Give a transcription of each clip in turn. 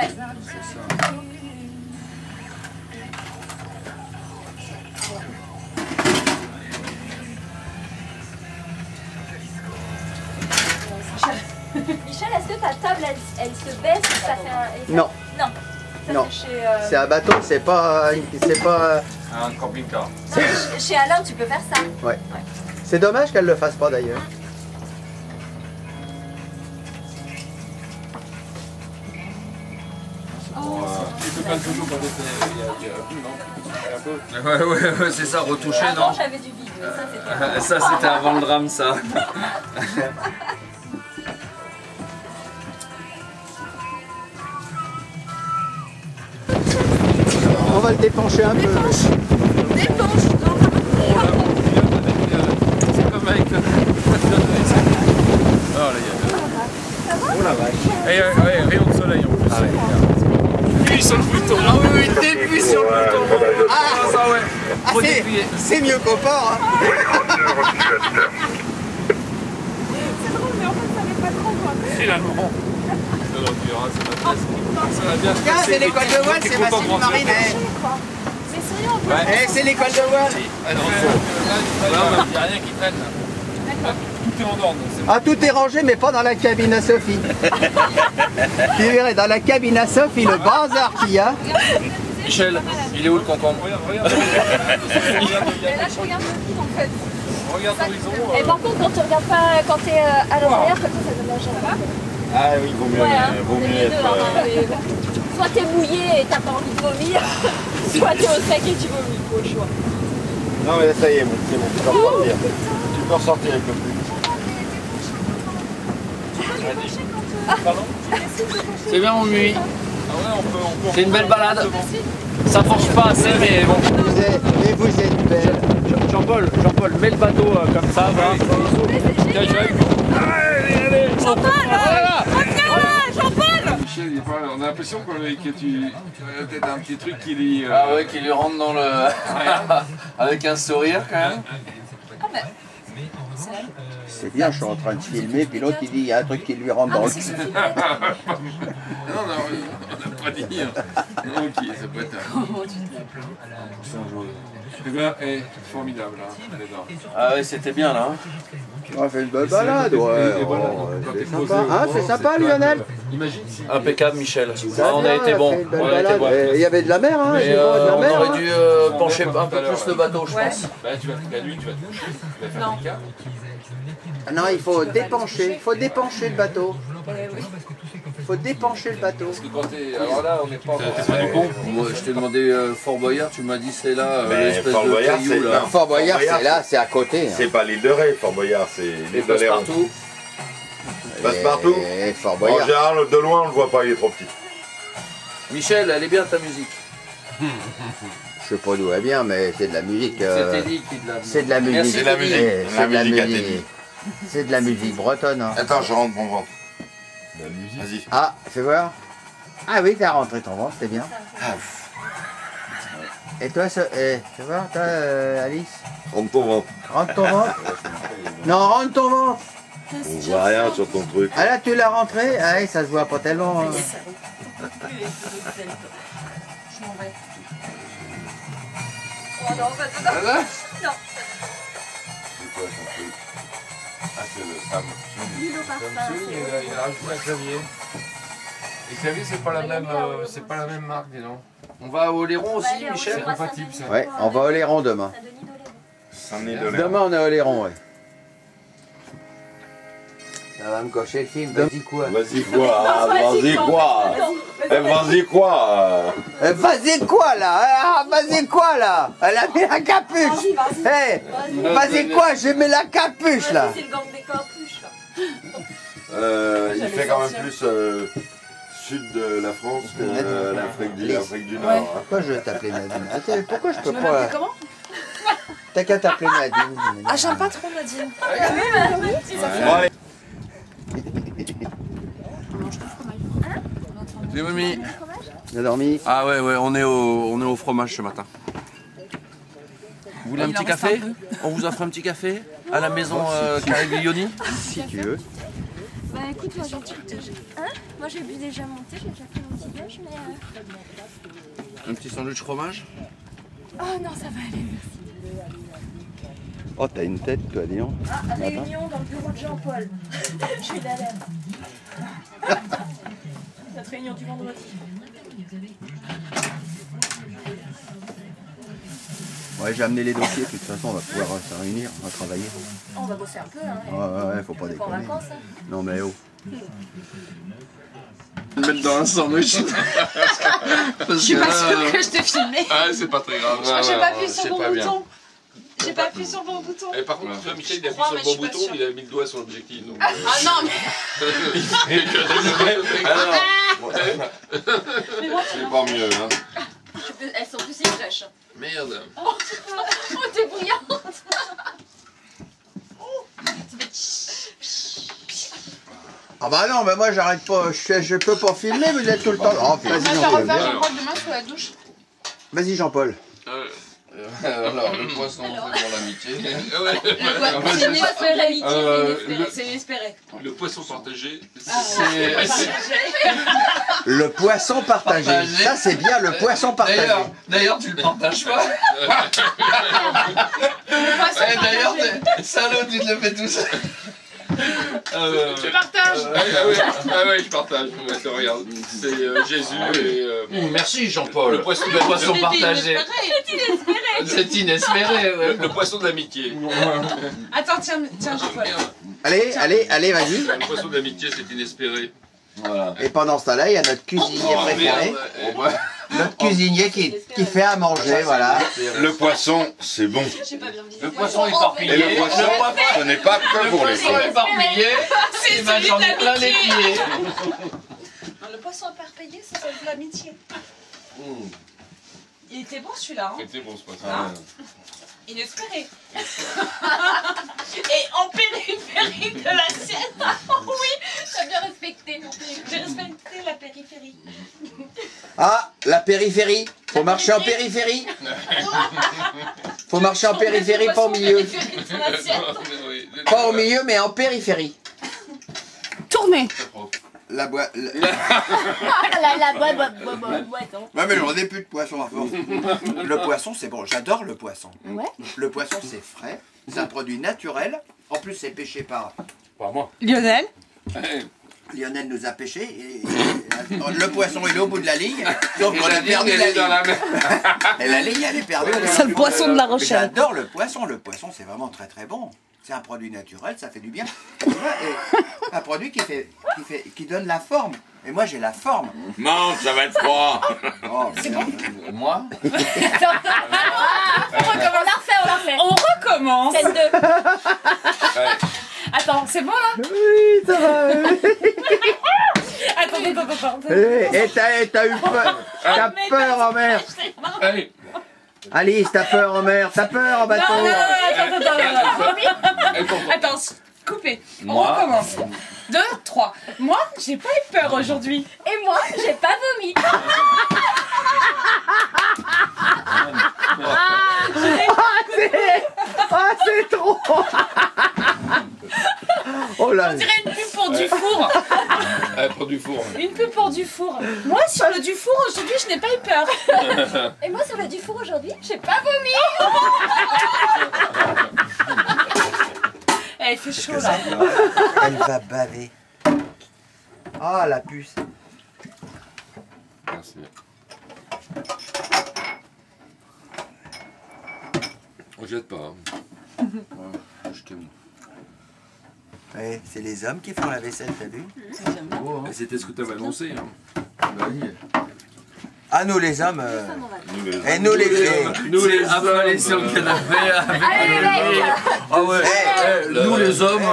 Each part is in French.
Ouais. Michel, est-ce que ta table, elle se baisse et ça fait un... Non. Non. Non. C'est un bateau, c'est pas... Un camping-car. Chez Alain, tu peux faire ça. Ouais. C'est dommage qu'elle le fasse pas d'ailleurs. Tu peux pas toujours pas ouais, c'est ça, retouché, non? Avant, j'avais du vide, mais ça, c'était avant le drame, ça. On va le dépencher un peu. Dépenche. C'est comme avec le... Oh là, il y a... Oh la vache. Et rayon de soleil en plus. Ah ouais. Appuie sur le bouton. Ah oui, t'appuies sur le bouton. Ah ça ouais. Faut déplier. C'est mieux qu'au port. Hein. C'est drôle, mais en fait, ça n'est pas trop quoi. Finalement. Non, tu verras, ça va bien. Tiens, c'est l'école de voile, c'est Massif Marine. Mais sérieux, on peut... C'est l'école de voile. Ah non, il n'y a rien qui traîne. D'accord. Tout est en ordre. Ah, tout est rangé, mais pas dans la cabine à Sophie. Tu verrais, dans la cabine à Sophie, le bazar qu'il y a. Michel, il est où le concombre? Regarde. Mais là, je regarde le vide en fait. Regarde l'horizon. Et par contre, quand tu regardes pas, quand t'es à l'intérieur, comme ça donne la chaleur. Ah oui, vaut mieux, vaut mieux être... Soit t'es mouillé et t'as pas envie de vomir, soit t'es au sec et tu vomis, faut le choix. Non mais là, ça y est, c'est bon, tu peux ressortir. Tu peux ressortir avec le plus. Pardon? C'est bien mon nuit. Ah ouais, on peut... C'est une belle balade. Ça force pas assez, mais bon. Vous êtes belle. Jean-Paul, mets le bateau comme ça, va. Allez, Jean-Paul, Jean-Paul. Michel, il est pas là. On a l'impression que tu as peut-être un petit truc qui lui... Ah ouais, qui lui rentre dans le... avec un sourire quand même. C'est bien, je suis en train de filmer, puis l'autre il dit il y a un truc qui lui rentre dans le cul. Non, on n'a pas dit. Ok, ça peut être un... Eh ben, formidable, hein. Ah ouais, c'était bien là. On a fait une belle balade, ouais. C'est sympa, hein, c'est sympa Lionel. Impeccable Michel. Ah, on a été bon. Il y avait de la mer, hein. Mais on aurait dû pencher un peu plus le bateau, je pense. Bah, la nuit, tu vas te coucher. Tu vas faire des cas. Non, il faut dépencher le bateau. Il faut dépencher le bateau. Parce que quand t'es... Alors là, on n'est pas... T'es pas du con. Moi, je t'ai demandé Fort Boyard, tu m'as dit c'est là, l'espèce Fort de Boyard, caillou là. Fort Boyard, c'est là, c'est à côté. C'est pas l'île de Ré, Fort Boyard, c'est l'île de Léron. Partout. Passe-partout. Fort En Boyard. général, de loin, on le voit pas, il est trop petit. Michel, elle est bien ta musique. Je sais pas d'où elle vient, mais c'est de la musique. C'est Teddy qui te l'a mis. C'est de la musique. Merci, C'est de la Teddy. musique. C'est de la musique à musique. Teddy. C'est de la musique bretonne. Hein. Attends, je rentre mon ventre. Vas-y. Ah, fais voir. Ah oui, t'as rentré ton ventre, c'est bien. Et toi, fais voir, toi, Alice. Rentre ton ventre. Rentre ton ventre. Non, rentre ton ventre. On voit rien sur ton truc. Ah là, tu l'as rentré. Ah oui, ça se voit pas tellement. Hein. Je m'en vais. Oh non, pas de... Non. C'est quoi son truc? Ah, c'est le Sam. L'huile au parfum. Il a rajouté un clavier. Et clavier, c'est pas la même marque, dis donc. On va au Léron aussi, Michel. C'est compatible, ça. Ouais, on va au Léron demain. Saint-Denis de Léron. Demain, on est au Léron, ouais. Ça va me cocher le film. Vas-y quoi? Vas-y quoi? Vas-y quoi? Vas-y quoi? Vas-y quoi là? Ah, vas-y quoi là? Elle a mis la capuche. Vas-y. Vas-y quoi? J'ai mis la capuche là. C'est le gang des capuches là. Il fait quand même plus sud de la France que l'Afrique du Nord. Ouais. Hein. Pourquoi je vais t'appeler Nadine? Pourquoi je peux Tu pas? m'appelles comment? T'as qu'à t'appeler Nadine. Ah, j'aime pas trop Nadine. Ouais. Les mamies. Il a dormi. Ah ouais, on est au fromage ce matin. Vous voulez un petit café? On vous offre un petit café à la maison Cariglioni? Si tu veux. Bah écoute, moi j'ai... Hein? Moi j'ai bu déjà mon thé, j'ai déjà pris mon petit déj, mais... Un petit sandwich fromage? Oh non, ça va aller, merci. Oh, t'as une tête, toi, dis donc. Ah, réunion dans le bureau de Jean-Paul. Je suis d'alerte. Notre réunion du vendredi. Ouais, j'ai amené les dossiers, de toute façon, on va pouvoir se réunir, on va travailler. On va bosser un peu, hein. Ouais, faut pas Pas en déconner. vacances, hein. Non, mais oh. Le mettre dans un sandwich. Je suis pas sûre que je t'ai filmé. Ah, c'est pas très grave. J'ai pas appuyé sur c'est le bon pas bien. bouton. J'ai pas appuyé sur le bon bouton. Et par contre, toi, Michel, il a crois, appuyé sur mais le je bon suis pas bouton, il a mis le doigt sur l'objectif. Donc... Ah non, mais. Mais moi, C'est pas mieux, hein. Elles sont plus si fraîches. Merde. Oh, t'es bouillante. Ah bah non, mais moi j'arrête pas, je peux pas filmer, vous êtes tout le temps. Oh, vas-y on va faire Jean-Paul. refaire Jean-Paul demain sous la douche. Vas-y Jean-Paul. Alors, le poisson, c'est pour l'amitié. C'est inespéré. C'est inespéré. Le poisson partagé, Le poisson partagé. Partagé. Ça c'est bien, le poisson partagé. D'ailleurs, tu le partages pas. D'ailleurs, salaud, tu te le fais tout seul. Tu partages. Ah ouais, je partage. Attends, regarde, c'est Jésus et... Merci Jean-Paul. Le poisson partagé. C'est inespéré. Ouais. Le poisson de l'amitié. Attends, tiens, Jean-Paul. Allez, vas-y. Le poisson de l'amitié, c'est inespéré. Voilà. Et pendant ce temps-là, il y a notre cuisinier préféré. Notre cuisinier qui fait à manger, voilà. Le poisson, c'est bon. J'ai pas bien dit. Le poisson éparpillé. Et le poisson, ce n'est pas que pour les poisson cons. éparpillé. C'est Et ben, celui j'en de ai plein les l'amitié. pieds. Le poisson éparpillé, c'est celui de l'amitié. Il était bon celui-là. Hein. C'était bon ce poisson. Inespéré. Et en périphérie de l'assiette. Oui, T'as bien respecté. j'ai respecté la périphérie. Ah, la périphérie. Faut marcher en périphérie. Faut marcher en périphérie, pas au milieu. Pas au milieu, mais en périphérie. Tournez. La boîte. La boîte. Ouais, mais j'en ai plus de poisson à force. Le poisson, c'est bon. J'adore le poisson. Ouais. Le poisson, c'est frais. C'est un produit naturel. En plus, c'est pêché par Pas moi. Lionel. Lionel nous a pêché. Et le poisson, il est au bout de la ligne. Donc, on a perdu Elle la est dans la ligne. mer. Et la ligne, elle est perdue. C'est le poisson de la Rochelle. J'adore le poisson. Le poisson, c'est vraiment très très bon. C'est un produit naturel, ça fait du bien. Et un produit qui donne la forme. Et moi, j'ai la forme. Mange, ça va être froid. Oh, Moi On la refait. On recommence. Scène 2. Attends, c'est bon là? oui, ça va. Attends. Et t'as eu peur. T'as peur en mer. Allez. Alice, t'as peur en mer. T'as peur en bateau. Non, attends, coupez. On recommence. 2, 3. Moi, j'ai pas eu peur aujourd'hui. Et moi, j'ai pas vomi. C'est trop. Oh là. On dirait une pub pour du four. Pour du four. Une pub pour du four. Moi, sur le du four, aujourd'hui, je n'ai pas eu peur. Et moi, sur le Dufour aujourd'hui, j'ai pas vomi. Eh, il fait chaud là. Elle va baver. Ah, la puce. Merci. On jette pas. Ouais, c'est les hommes qui font la vaisselle, t'as vu? C'était ce que tu avais annoncé. Hein. Ah, nous les hommes. Et Nous les affalés sur le canapé avec Allez, les mecs. Ah ouais. Nous les hommes.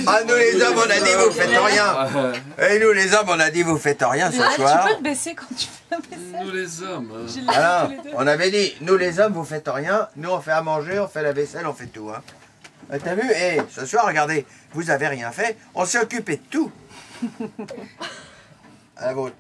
Ah, nous les hommes, on a dit vous faites rien. Et nous les hommes, on a dit vous faites rien ce soir. Tu peux te baisser quand tu fais la vaisselle. Nous les hommes. Alors, on avait dit, nous les hommes, vous faites rien. Nous, on fait à manger, on fait la vaisselle, on fait tout. Hein. T'as vu? Et ce soir, regardez, vous avez rien fait. On s'est occupé de tout. À la vôtre.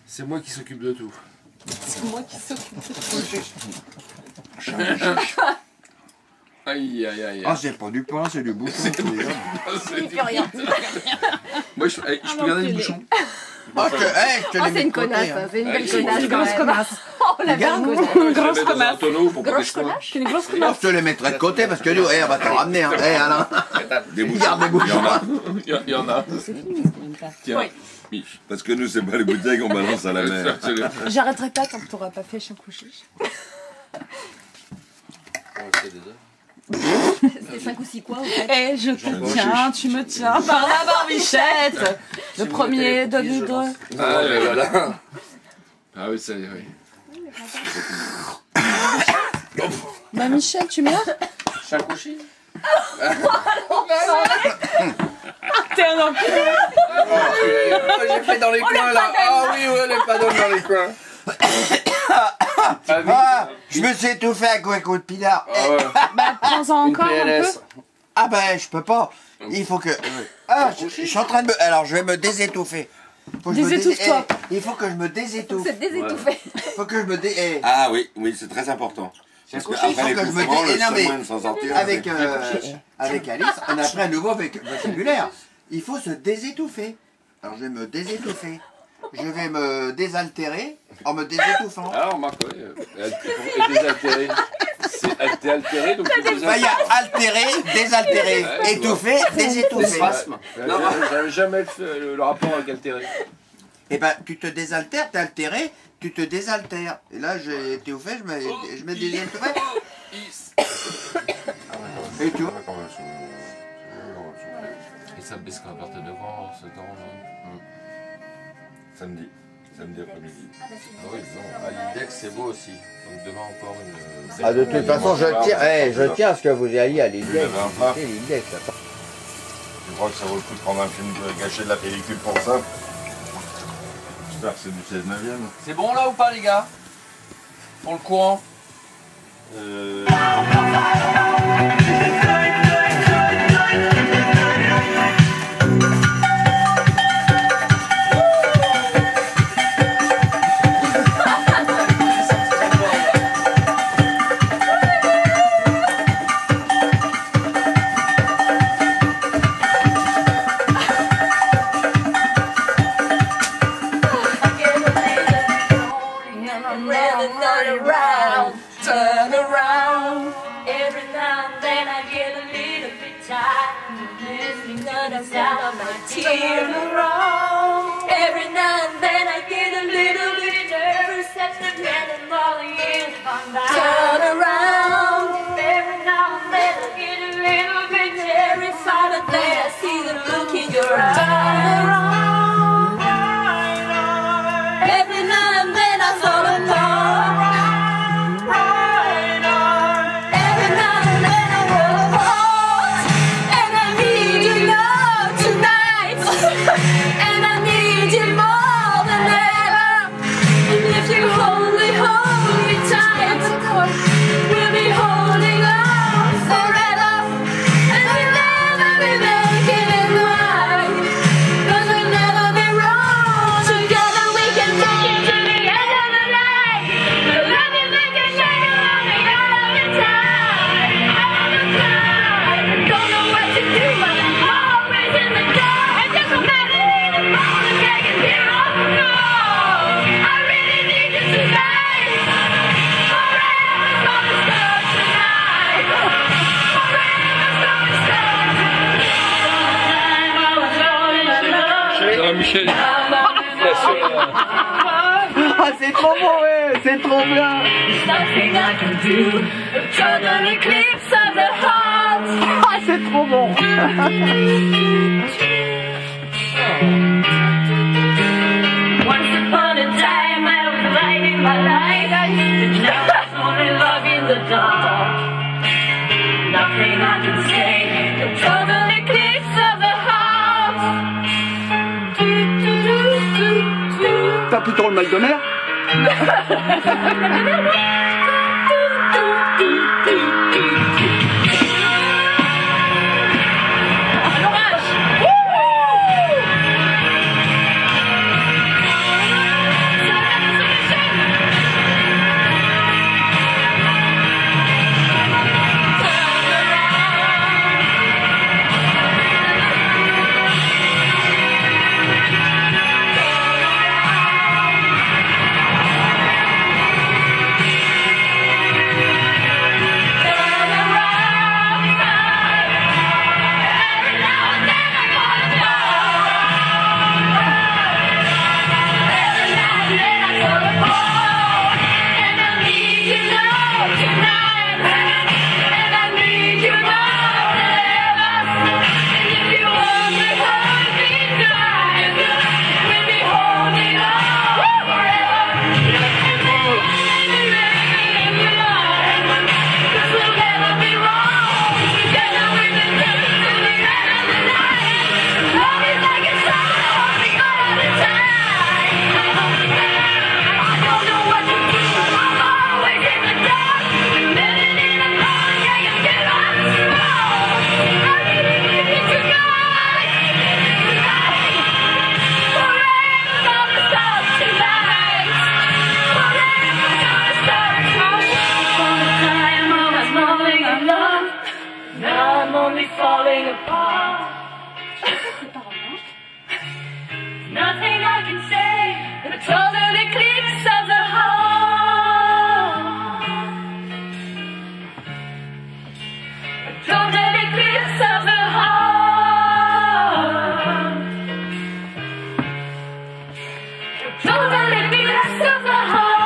C'est moi qui s'occupe de tout. C'est moi qui s'occupe de tout. Aïe, aïe, aïe. Ah, c'est pas du pain, c'est du bouchon. C'est Il fait rien. Moi, je peux garder le bouchon. Oh, je te Oh, les c'est mets une de côté, connasse, hein. hein. C'est une Ah, belle c'est une connasse. grosse quand même. connasse. Oh, la belle Regarde. connasse. Une grosse Je vais mettre dans un connasse. tonneau pour pas Grosse qu'elle connasse. Une grosse Oh, connasse. je te les mettrai de côté parce que nous, on va te ramener. Hein. Alain, Des bouchons. garde des bouchons. Il y en a. C'est fini, c'est même pas. Tiens. Oui. Mich. Parce que nous, c'est pas les bouteilles qu'on balance à la mer. J'arrêterai pas tant que t'auras pas fait chien couché. C'est 5 ou 6 quoi, en fait. Eh, je te tiens, tu me tiens par la barbichette. Le premier, donne-nous deux. Ah, voilà. Ah oui, ça y est, oui. Bah, Michel, tu meurs? Chien couché. T'es un enculé. J'ai fait dans les coins là. Ah oui, ouais, les paddles dans les coins. Ah, je me suis étouffé à quoi coup de pinard. Ah ouais. Bah, prends-en Une encore un peu. PLS. Ah ben, je peux pas. Il faut que... Ah, je suis en train de me... Alors, je vais me désétouffer. Faut que je me Désétouffe-toi. Il faut que je me désétouffe. C'est désétouffé. Faut que je me dé... Ah oui, oui, c'est très important. Parce Il faut qu'après que je me l'étouffement, le non, seul mais moyen de s'en sortir, avec, c'est- avec Alice, on a appris un nouveau vocabulaire. Il faut se désétouffer. Alors, je vais me désétouffer. Je vais me désaltérer en me désétouffant. Ah, remarque, oui. Elle est désaltérée. T'es altéré, donc tu Bah, il y a altéré, désaltéré, Ouais, étouffé, désétouffé. J'avais jamais fait le rapport avec altéré. Et ben, tu te désaltères, t'es altéré, tu te désaltères. Et là, j'ai étouffé, je me désaltérais. Et tu vois. Et ça baisse à partir de quand, ce temps Samedi. Samedi après-midi. Ah oui, non. À l'Index, c'est beau aussi. Donc demain encore une. Ah, de toute façon, je tiens à ce que vous ayez à l'Index. Ah. C'est l'Index, là. Je crois que ça vaut le coup de prendre un film gâché de la pellicule pour ça. J'espère que c'est du 16 neuvième. C'est bon là ou pas les gars? Pour le courant? Turn around. Every now and then I get a little bit tired. Listening to the sound of my tears. Every now and then I get a little bit nervous at the end of all the years gone by. Turn around. Every now and then I get a little bit terrified, but then I see the look in your eyes. Turn around. Every now and then I fall apart. Michel. Ah, c'est trop beau, ouais, c'est trop bien. Nothing I can do. Total eclipse of the heart. Ah, c'est trop bon. Once upon a time I was lighting my light. Now I'm only love in the dark. Nothing I can say. The total eclipse of the heart. T'as plus trop le mal de mer? Turn Now I'm only falling apart. Nothing I can say, but a total eclipse of the heart. A total eclipse of the heart. A total eclipse of the heart.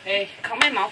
Eh, quand même, hein.